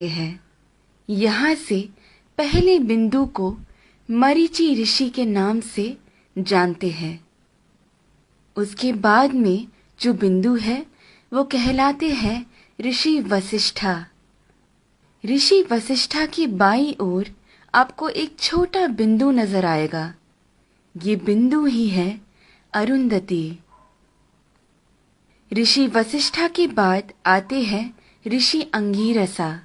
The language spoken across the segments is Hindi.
है। यहाँ से पहले बिंदु को मरीचि ऋषि के नाम से जानते हैं। उसके बाद में जो बिंदु है वो कहलाते हैं ऋषि वशिष्ठा। ऋषि वशिष्ठा की बाईं ओर आपको एक छोटा बिंदु नजर आएगा। ये बिंदु ही है अरुंधति। ऋषि वशिष्ठा के बाद आते हैं ऋषि अंगीरसा।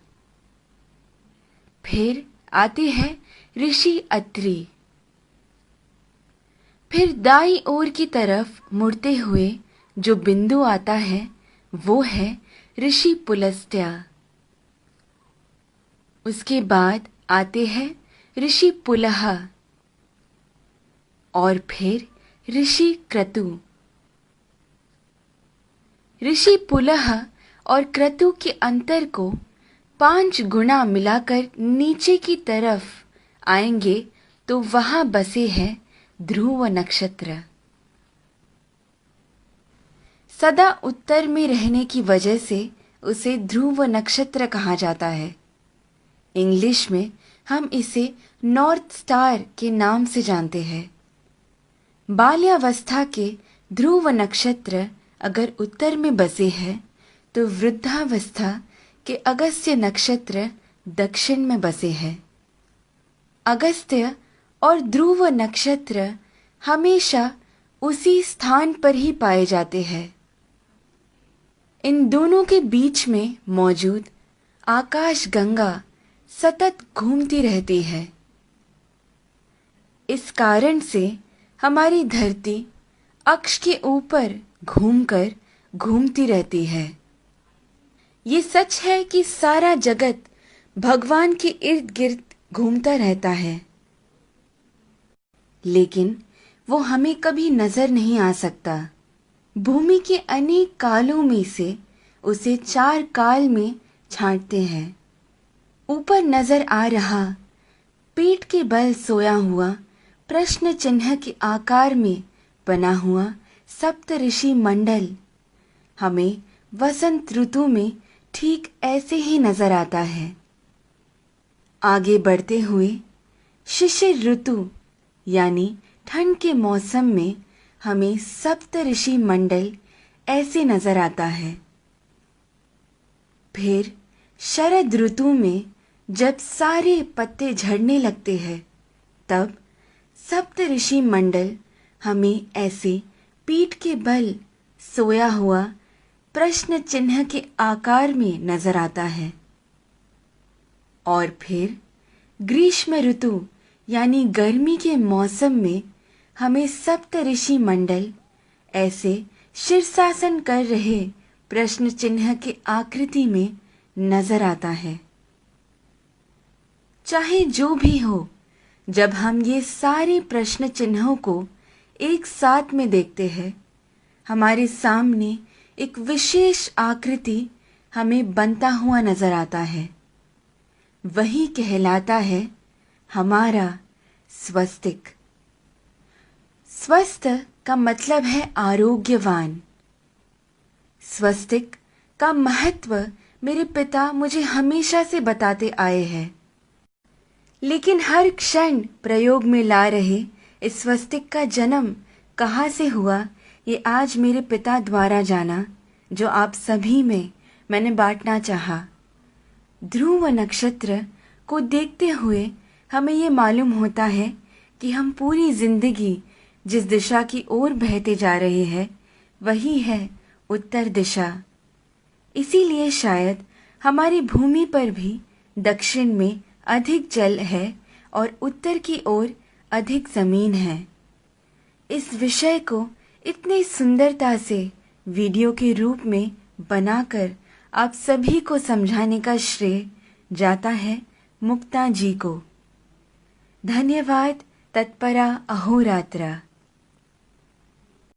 फिर आते हैं ऋषि अत्रि। फिर दाईं ओर की तरफ मुड़ते हुए जो बिंदु आता है वो है ऋषि पुलस्त्य। उसके बाद आते हैं ऋषि पुलह और फिर ऋषि क्रतु। ऋषि पुलह और क्रतु के अंतर को 5 गुना मिलाकर नीचे की तरफ आएंगे तो वहां बसे हैं ध्रुव नक्षत्र। सदा उत्तर में रहने की वजह से उसे ध्रुव नक्षत्र कहा जाता है। इंग्लिश में हम इसे नॉर्थ स्टार के नाम से जानते हैं। बाल्यावस्था के ध्रुव नक्षत्र अगर उत्तर में बसे हैं तो वृद्धावस्था के अगस्त्य नक्षत्र दक्षिण में बसे हैं। अगस्त्य और ध्रुव नक्षत्र हमेशा उसी स्थान पर ही पाए जाते हैं। इन दोनों के बीच में मौजूद आकाश गंगा सतत घूमती रहती है। इस कारण से हमारी धरती अक्ष के ऊपर घूमकर घूमती रहती है। ये सच है कि सारा जगत भगवान के इर्द गिर्द घूमता रहता है, लेकिन वो हमें कभी नजर नहीं आ सकता। भूमि के अनेक कालों में से उसे 4 काल में छांटते हैं। ऊपर नजर आ रहा पीठ के बल सोया हुआ प्रश्न चिन्ह के आकार में बना हुआ सप्त ऋषि मंडल हमें वसंत ऋतु में ठीक ऐसे ही नजर आता है। आगे बढ़ते हुए शिशिर ऋतु यानी ठंड के मौसम में हमें सप्त ऋषि मंडल ऐसे नजर आता है। फिर शरद ऋतु में जब सारे पत्ते झड़ने लगते हैं तब सप्त ऋषि मंडल हमें ऐसे पीठ के बल सोया हुआ प्रश्न चिन्ह के आकार में नजर आता है। और फिर ग्रीष्म ऋतु यानी गर्मी के मौसम में हमें सप्त ऋषि मंडल ऐसे शीर्षासन कर रहे प्रश्न चिन्ह के आकृति में नजर आता है। चाहे जो भी हो, जब हम ये सारे प्रश्न चिन्हों को एक साथ में देखते हैं, हमारे सामने एक विशेष आकृति हमें बनता हुआ नजर आता है। वही कहलाता है हमारा स्वस्तिक। स्वस्थ का मतलब है आरोग्यवान। स्वस्तिक का महत्व मेरे पिता मुझे हमेशा से बताते आए हैं, लेकिन हर क्षण प्रयोग में ला रहे इस स्वस्तिक का जन्म कहाँ से हुआ ये आज मेरे पिता द्वारा जाना, जो आप सभी में मैंने बांटना चाहा। ध्रुव नक्षत्र को देखते हुए हमें ये मालूम होता है कि हम पूरी जिंदगी जिस दिशा की ओर बहते जा रहे हैं वही है उत्तर दिशा। इसीलिए शायद हमारी भूमि पर भी दक्षिण में अधिक जल है और उत्तर की ओर अधिक जमीन है। इस विषय को इतनी सुंदरता से वीडियो के रूप में बनाकर आप सभी को समझाने का श्रेय जाता है मुक्ता जी को। धन्यवाद। तत्परा अहोरात्रा।